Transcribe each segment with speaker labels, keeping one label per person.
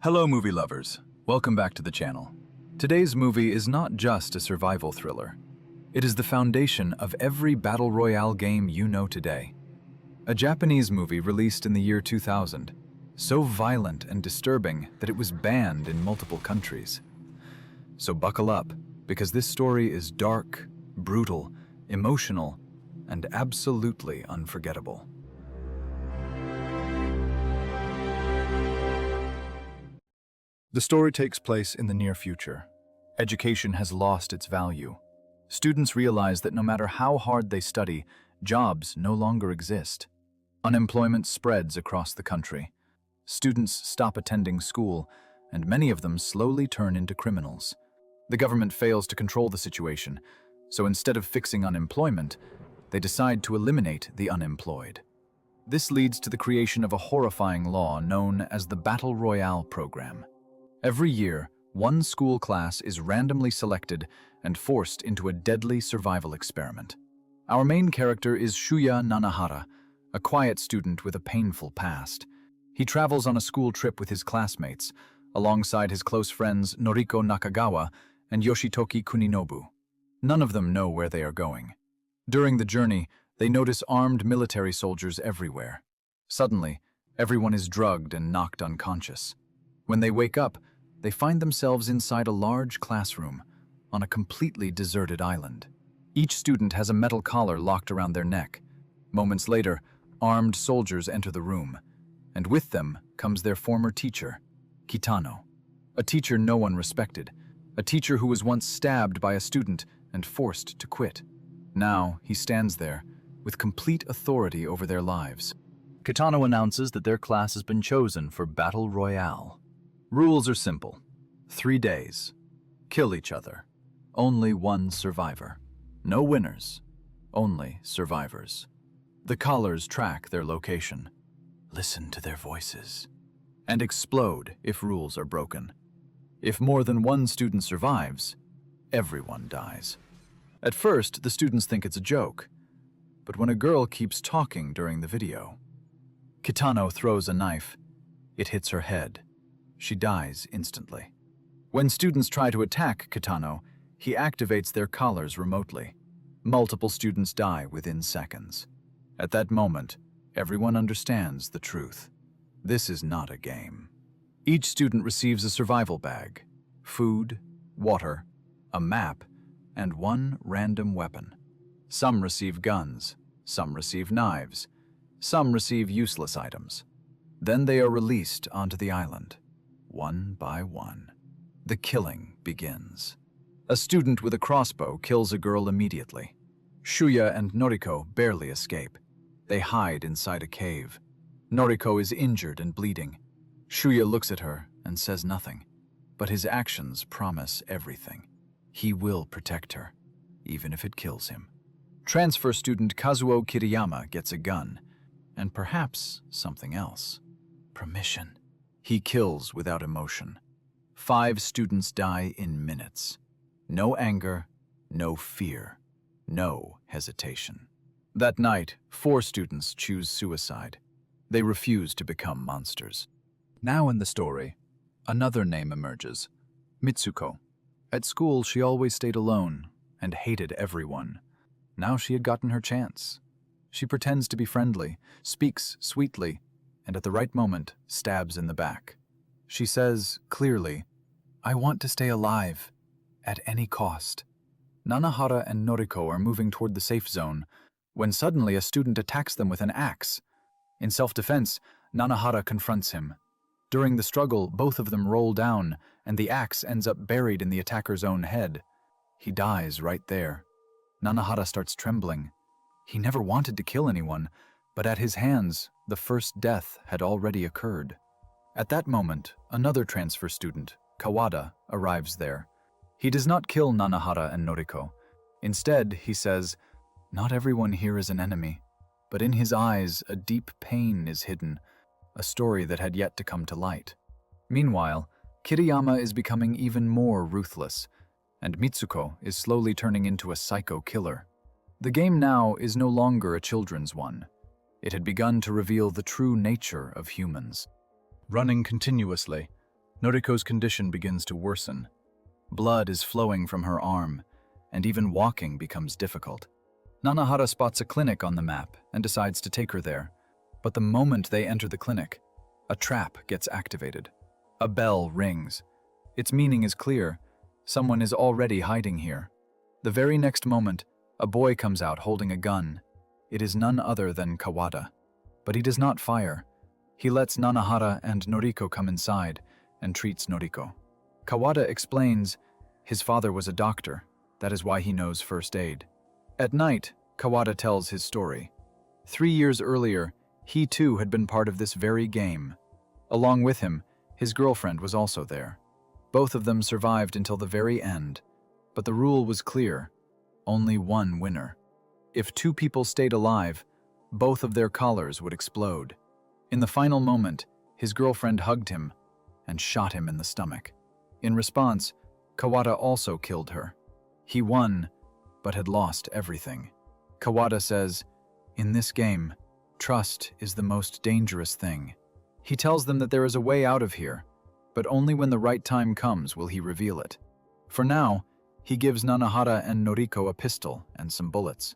Speaker 1: Hello movie lovers, welcome back to the channel. Today's movie is not just a survival thriller. It is the foundation of every Battle Royale game you know today. A Japanese movie released in the year 2000, so violent and disturbing that it was banned in multiple countries. So buckle up, because this story is dark, brutal, emotional, and absolutely unforgettable. The story takes place in the near future. Education has lost its value. Students realize that no matter how hard they study, jobs no longer exist. Unemployment spreads across the country. Students stop attending school, and many of them slowly turn into criminals. The government fails to control the situation, so instead of fixing unemployment, they decide to eliminate the unemployed. This leads to the creation of a horrifying law known as the Battle Royale program. Every year, one school class is randomly selected and forced into a deadly survival experiment. Our main character is Shuya Nanahara, a quiet student with a painful past. He travels on a school trip with his classmates, alongside his close friends Noriko Nakagawa and Yoshitoki Kuninobu. None of them know where they are going. During the journey, they notice armed military soldiers everywhere. Suddenly, everyone is drugged and knocked unconscious. When they wake up, they find themselves inside a large classroom on a completely deserted island. Each student has a metal collar locked around their neck. Moments later, armed soldiers enter the room, and with them comes their former teacher, Kitano. A teacher no one respected, a teacher who was once stabbed by a student and forced to quit. Now he stands there with complete authority over their lives. Kitano announces that their class has been chosen for Battle Royale. Rules are simple. 3 days. Kill each other. Only one survivor. No winners. Only survivors. The collars track their location. Listen to their voices. And explode if rules are broken. If more than one student survives, everyone dies. At first, the students think it's a joke. But when a girl keeps talking during the video, Kitano throws a knife. It hits her head. She dies instantly. When students try to attack Kitano, he activates their collars remotely. Multiple students die within seconds. At that moment, everyone understands the truth. This is not a game. Each student receives a survival bag, food, water, a map, and one random weapon. Some receive guns, some receive knives, some receive useless items. Then they are released onto the island. One by one, the killing begins. A student with a crossbow kills a girl immediately. Shuya and Noriko barely escape. They hide inside a cave. Noriko is injured and bleeding. Shuya looks at her and says nothing, but his actions promise everything. He will protect her, even if it kills him. Transfer student Kazuo Kiriyama gets a gun, and perhaps something else. Permission. He kills without emotion. 5 students die in minutes. No anger, no fear, no hesitation. That night, 4 students choose suicide. They refuse to become monsters. Now in the story, another name emerges, Mitsuko. At school, she always stayed alone and hated everyone. Now she had gotten her chance. She pretends to be friendly, speaks sweetly, and at the right moment, stabs in the back. She says, clearly, "I want to stay alive, at any cost." Nanahara and Noriko are moving toward the safe zone, when suddenly a student attacks them with an axe. In self-defense, Nanahara confronts him. During the struggle, both of them roll down, and the axe ends up buried in the attacker's own head. He dies right there. Nanahara starts trembling. He never wanted to kill anyone, but at his hands, the first death had already occurred. At that moment, another transfer student, Kawada, arrives there. He does not kill Nanahara and Noriko. Instead, he says, "Not everyone here is an enemy," but in his eyes, a deep pain is hidden, a story that had yet to come to light. Meanwhile, Kiriyama is becoming even more ruthless, and Mitsuko is slowly turning into a psycho killer. The game now is no longer a children's one. It had begun to reveal the true nature of humans. Running continuously, Noriko's condition begins to worsen. Blood is flowing from her arm, and even walking becomes difficult. Nanahara spots a clinic on the map and decides to take her there. But the moment they enter the clinic, a trap gets activated. A bell rings. Its meaning is clear. Someone is already hiding here. The very next moment, a boy comes out holding a gun. It is none other than Kawada. But he does not fire. He lets Nanahara and Noriko come inside and treats Noriko. Kawada explains his father was a doctor. That is why he knows first aid. At night, Kawada tells his story. 3 years earlier, he too had been part of this very game. Along with him, his girlfriend was also there. Both of them survived until the very end, but the rule was clear: only one winner. If 2 people stayed alive, both of their collars would explode. In the final moment, his girlfriend hugged him and shot him in the stomach. In response, Kawada also killed her. He won, but had lost everything. Kawada says, "In this game, trust is the most dangerous thing." He tells them that there is a way out of here, but only when the right time comes will he reveal it. For now, he gives Nanahara and Noriko a pistol and some bullets.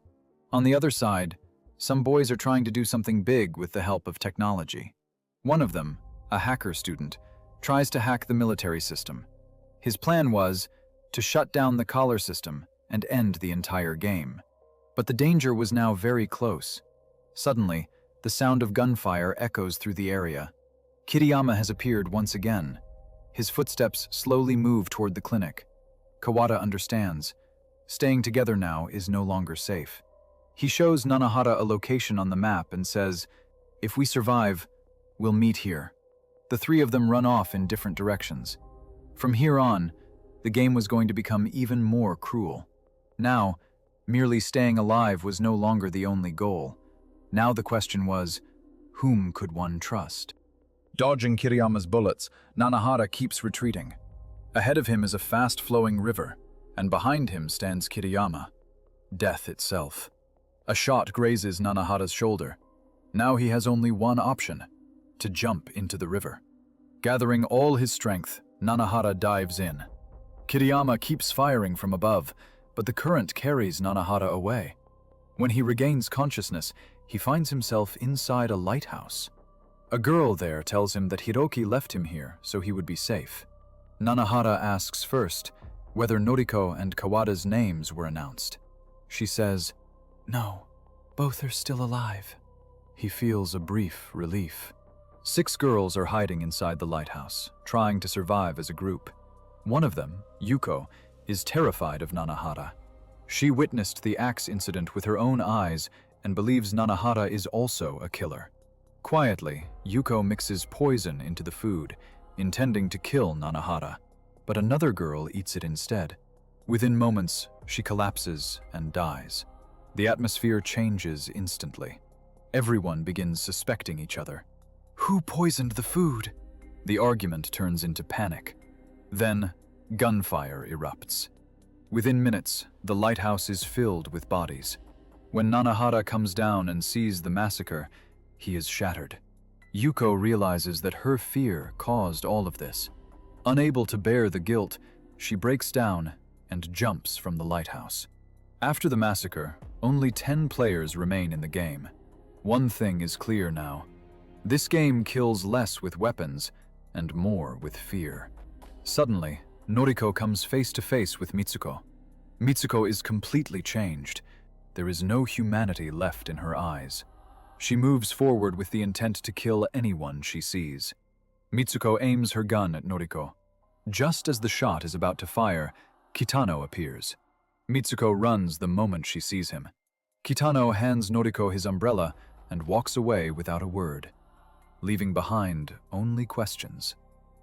Speaker 1: On the other side, some boys are trying to do something big with the help of technology. One of them, a hacker student, tries to hack the military system. His plan was to shut down the collar system and end the entire game. But the danger was now very close. Suddenly, the sound of gunfire echoes through the area. Kiriyama has appeared once again. His footsteps slowly move toward the clinic. Kawada understands. Staying together now is no longer safe. He shows Nanahara a location on the map and says, "If we survive, we'll meet here." The 3 of them run off in different directions. From here on, the game was going to become even more cruel. Now, merely staying alive was no longer the only goal. Now the question was, whom could one trust? Dodging Kiriyama's bullets, Nanahara keeps retreating. Ahead of him is a fast-flowing river, and behind him stands Kiriyama, death itself. A shot grazes Nanahara's shoulder. Now he has only one option: to jump into the river. Gathering all his strength, Nanahara dives in. Kiriyama keeps firing from above, but the current carries Nanahara away. When he regains consciousness, he finds himself inside a lighthouse. A girl there tells him that Hiroki left him here so he would be safe. Nanahara asks first whether Noriko and Kawada's names were announced. She says, "No, both are still alive." He feels a brief relief. 6 girls are hiding inside the lighthouse, trying to survive as a group. One of them, Yuko, is terrified of Nanahara. She witnessed the axe incident with her own eyes and believes Nanahara is also a killer. Quietly, Yuko mixes poison into the food, intending to kill Nanahara, but another girl eats it instead. Within moments, she collapses and dies. The atmosphere changes instantly. Everyone begins suspecting each other. Who poisoned the food? The argument turns into panic. Then, gunfire erupts. Within minutes, the lighthouse is filled with bodies. When Nanahara comes down and sees the massacre, he is shattered. Yuko realizes that her fear caused all of this. Unable to bear the guilt, she breaks down and jumps from the lighthouse. After the massacre, only 10 players remain in the game. One thing is clear now. This game kills less with weapons and more with fear. Suddenly, Noriko comes face to face with Mitsuko. Mitsuko is completely changed. There is no humanity left in her eyes. She moves forward with the intent to kill anyone she sees. Mitsuko aims her gun at Noriko. Just as the shot is about to fire, Kitano appears. Mitsuko runs the moment she sees him. Kitano hands Noriko his umbrella and walks away without a word, leaving behind only questions.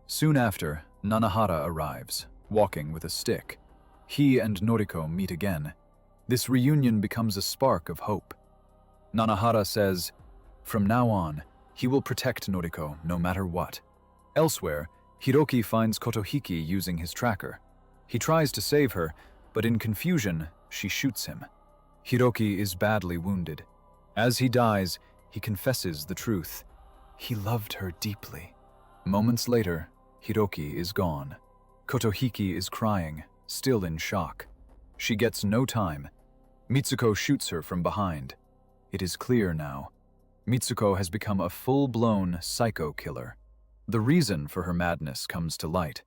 Speaker 1: Soon after, Nanahara arrives, walking with a stick. He and Noriko meet again. This reunion becomes a spark of hope. Nanahara says, from now on, he will protect Noriko no matter what. Elsewhere, Hiroki finds Kotohiki using his tracker. He tries to save her, but in confusion, she shoots him. Hiroki is badly wounded. As he dies, he confesses the truth. He loved her deeply. Moments later, Hiroki is gone. Kotohiki is crying, still in shock. She gets no time. Mitsuko shoots her from behind. It is clear now. Mitsuko has become a full-blown psycho killer. The reason for her madness comes to light.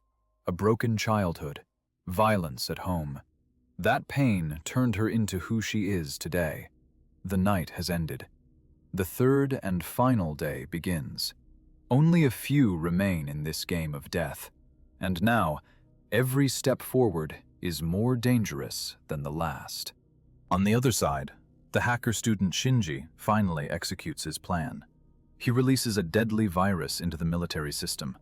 Speaker 1: A broken childhood, violence at home. That pain turned her into who she is today. The night has ended. The third and final day begins. Only a few remain in this game of death. And now, every step forward is more dangerous than the last. On the other side, the hacker student Shinji finally executes his plan. He releases a deadly virus into the military system.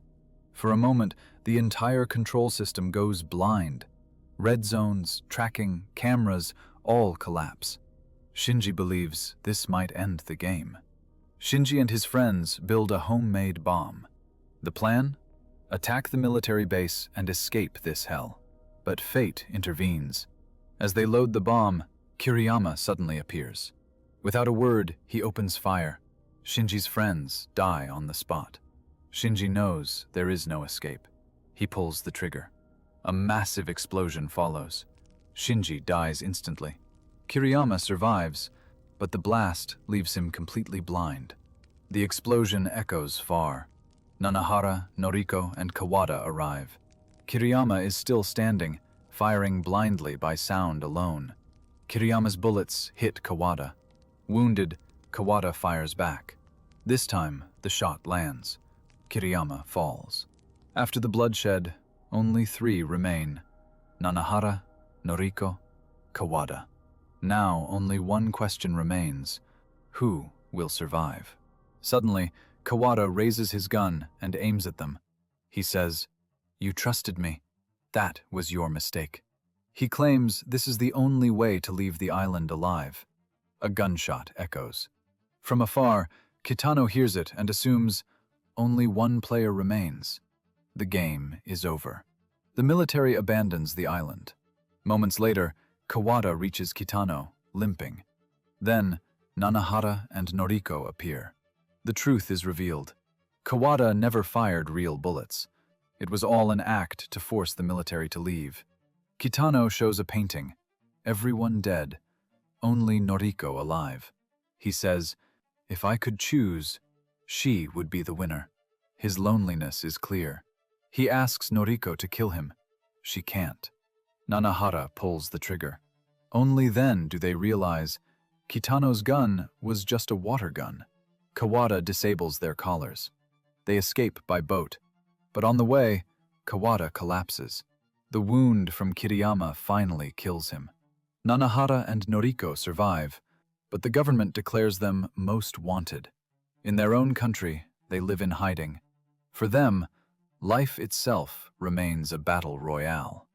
Speaker 1: For a moment, the entire control system goes blind. Red zones, tracking, cameras, all collapse. Shinji believes this might end the game. Shinji and his friends build a homemade bomb. The plan? Attack the military base and escape this hell. But fate intervenes. As they load the bomb, Kiriyama suddenly appears. Without a word, he opens fire. Shinji's friends die on the spot. Shinji knows there is no escape. He pulls the trigger. A massive explosion follows. Shinji dies instantly. Kiriyama survives, but the blast leaves him completely blind. The explosion echoes far. Nanahara, Noriko, and Kawada arrive. Kiriyama is still standing, firing blindly by sound alone. Kiriyama's bullets hit Kawada. Wounded, Kawada fires back. This time, the shot lands. Kiriyama falls. After the bloodshed, only 3 remain: Nanahara, Noriko, Kawada. Now only one question remains: who will survive? Suddenly, Kawada raises his gun and aims at them. He says, "You trusted me. That was your mistake." He claims this is the only way to leave the island alive. A gunshot echoes. From afar, Kitano hears it and assumes only one player remains. The game is over. The military abandons the island. Moments later, Kawada reaches Kitano, limping. Then, Nanahara and Noriko appear. The truth is revealed. Kawada never fired real bullets. It was all an act to force the military to leave. Kitano shows a painting. Everyone dead, only Noriko alive. He says, "If I could choose, she would be the winner." His loneliness is clear. He asks Noriko to kill him. She can't. Nanahara pulls the trigger. Only then do they realize Kitano's gun was just a water gun. Kawada disables their collars. They escape by boat. But on the way, Kawada collapses. The wound from Kiriyama finally kills him. Nanahara and Noriko survive, but the government declares them most wanted. In their own country, they live in hiding. For them, life itself remains a battle royale.